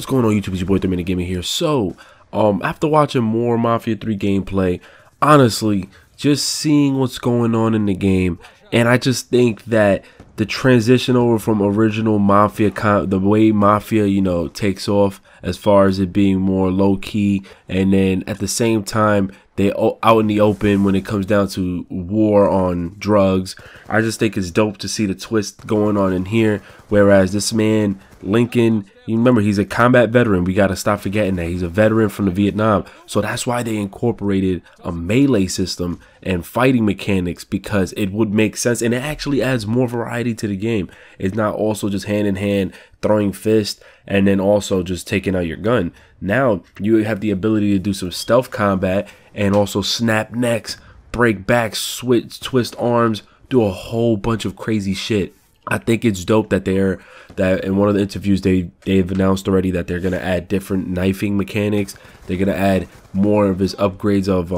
going on YouTube? It's your boy 3MinuteGaming here. So, after watching more Mafia 3 gameplay, honestly, just seeing what's going on in the game, and I just think that the transition over from original Mafia, the way Mafia, you know, takes off as far as it being more low-key, and then at the same time, they out in the open when it comes down to war on drugs. I just think it's dope to see the twist going on in here, whereas this man, Lincoln, you remember, he's a combat veteran. We got to stop forgetting that he's a veteran from the Vietnam. So that's why they incorporated a melee system and fighting mechanics, because it would make sense, and it actually adds more variety to the game. It's not also just hand in hand throwing fists and then also just taking out your gun. Now you have the ability to do some stealth combat and also snap necks, break backs, switch, twist arms, do a whole bunch of crazy shit. I think it's dope that that in one of the interviews they've announced already that they're gonna add different knifing mechanics. They're gonna add more of his upgrades of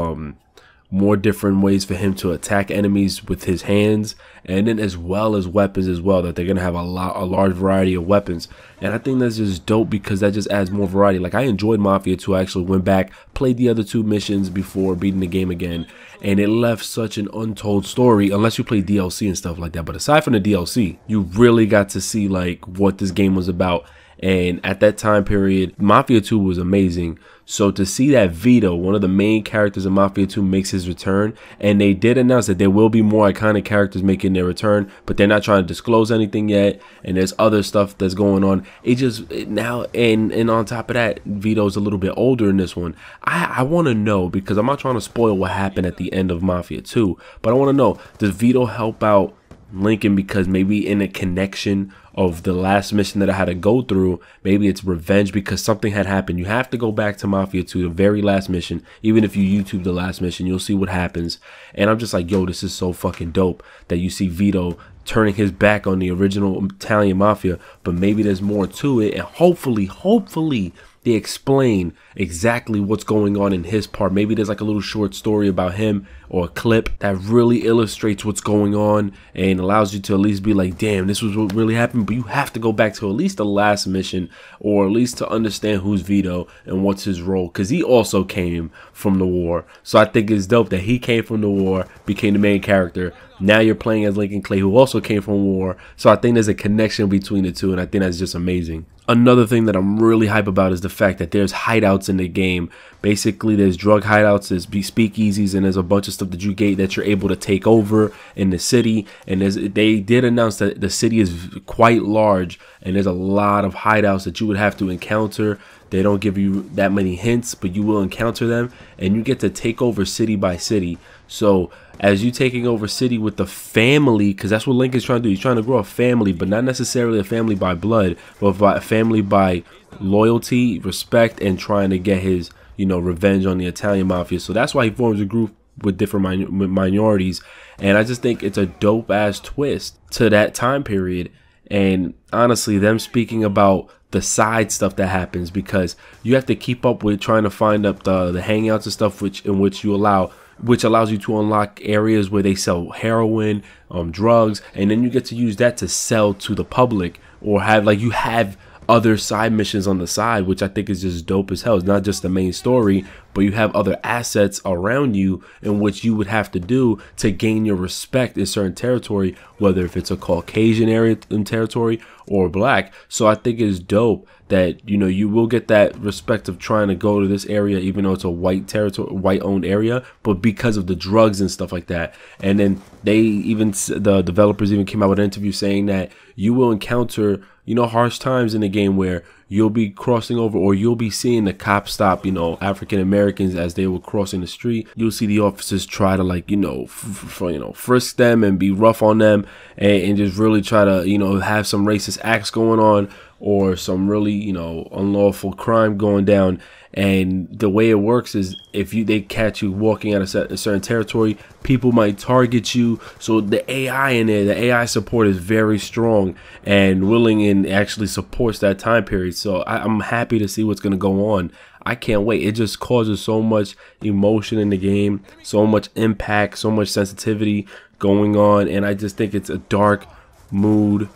more different ways for him to attack enemies with his hands, and then as well as weapons as well, that they're gonna have a large variety of weapons. And I think that's just dope because that just adds more variety. Like, I enjoyed Mafia 2. I actually went back, played the other 2 missions before beating the game again, and it left such an untold story, unless you play DLC and stuff like that. But aside from the DLC, you really got to see like what this game was about. And at that time period, Mafia 2 was amazing. So to see that Vito, one of the main characters of Mafia 2, makes his return, and they did announce that there will be more iconic characters making their return, but they're not trying to disclose anything yet, and there's other stuff that's going on. It just now, and on top of that, Vito's a little bit older in this one. I want to know, because I'm not trying to spoil what happened at the end of Mafia 2, but I want to know, does Vito help out Lincoln because maybe in a connection of the last mission that I had to go through, maybe it's revenge because something had happened. You have to go back to Mafia 2, the very last mission. Even if you YouTube the last mission, you'll see what happens. And I'm just like, yo, this is so fucking dope that you see Vito turning his back on the original Italian Mafia, but maybe there's more to it, and hopefully they explain exactly what's going on in his part. Maybe there's like a little short story about him or a clip that really illustrates what's going on and allows you to at least be like, damn, this was what really happened. But you have to go back to at least the last mission, or at least to understand who's Vito and what's his role, because he also came from the war. So I think it's dope that he came from the war, became the main character. Now you're playing as Lincoln Clay, who also came from war. So I think there's a connection between the two, and I think that's just amazing. Another thing that I'm really hype about is the fact that there's hideouts in the game. Basically, there's drug hideouts, there's speakeasies, and there's a bunch of stuff that you get that you're able to take over in the city. And they did announce that the city is quite large, and there's a lot of hideouts that you would have to encounter. They don't give you that many hints, but you will encounter them, and you get to take over city by city. So as you taking over city with the family, because that's what Lincoln's trying to do. He's trying to grow a family, but not necessarily a family by blood, but a family by loyalty, respect, and trying to get his, you know, revenge on the Italian Mafia. So that's why he forms a group with different minorities, and I just think it's a dope ass twist to that time period. And honestly, them speaking about the side stuff that happens, because you have to keep up with trying to find up the hangouts and stuff which allows you to unlock areas where they sell heroin, drugs, and then you get to use that to sell to the public, or have other side missions on the side, which I think is just dope as hell. It's not just the main story, but you have other assets around you in which you would have to do to gain your respect in certain territory, whether if it's a Caucasian area in territory or black. So I think it's dope that, you know, you will get that respect of trying to go to this area, even though it's a white territory, white owned area, but because of the drugs and stuff like that. And then the developers even came out with an interview saying that you will encounter, you know, harsh times in the game where you'll be crossing over, or you'll be seeing the cops stop, you know, African Americans as they were crossing the street. You'll see the officers try to, like, you know, frisk them and be rough on them, and just really try to, you know, have some racist acts going on, or some really, you know, unlawful crime going down. And the way it works is if they catch you walking out of a certain territory, people might target you. So the AI in there, the AI support is very strong and willing, and actually supports that time period. So I'm happy to see what's going to go on. I can't wait. It just causes so much emotion in the game, so much impact, so much sensitivity going on. And I just think it's a dark mood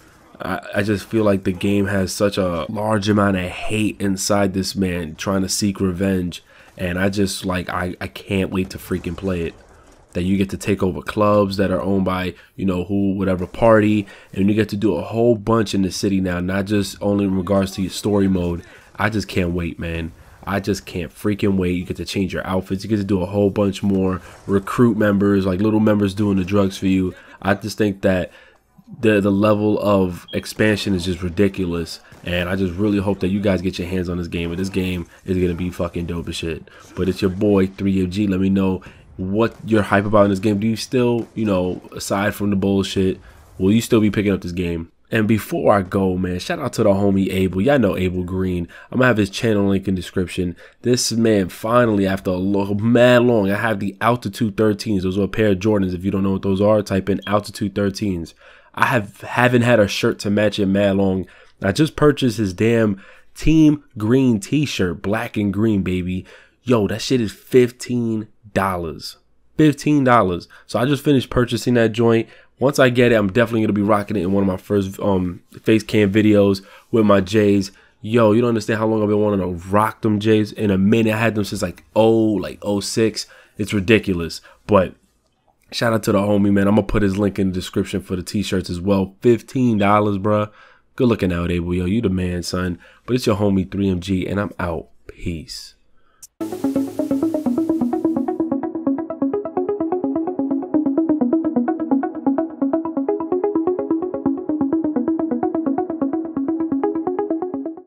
I just feel like the game has such a large amount of hate inside this man trying to seek revenge. And I just like, I can't wait to freaking play it. That you get to take over clubs that are owned by, you know, whatever party. And you get to do a whole bunch in the city now, not just only in regards to your story mode. I just can't wait, man. I just can't freaking wait. You get to change your outfits. You get to do a whole bunch more. Recruit members, like little members doing the drugs for you. I just think that the level of expansion is just ridiculous, and I just really hope that you guys get your hands on this game. And this game is gonna be fucking dope as shit. But it's your boy 3MG. Let me know what you're hype about in this game. Do you still, you know, aside from the bullshit, will you still be picking up this game? And before I go, man, shout out to the homie Abel. Y'all know Abel Green. I'm gonna have his channel link in the description. This man finally, after a mad long, I have the Altitude 13s. Those are a pair of Jordans. If you don't know what those are, type in Altitude 13s. I haven't had a shirt to match it mad long. I just purchased his damn Team Green t-shirt, black and green, baby. Yo, that shit is $15. $15. So I just finished purchasing that joint. Once I get it, I'm definitely gonna be rocking it in one of my first face cam videos with my J's. Yo, you don't understand how long I've been wanting to rock them J's. In a minute, I had them since like 06. It's ridiculous. But shout out to the homie, man. I'm gonna put his link in the description for the t-shirts as well. $15, bruh. Good looking out, Abel. Yo, you the man, son. But it's your homie 3MG, and I'm out. Peace.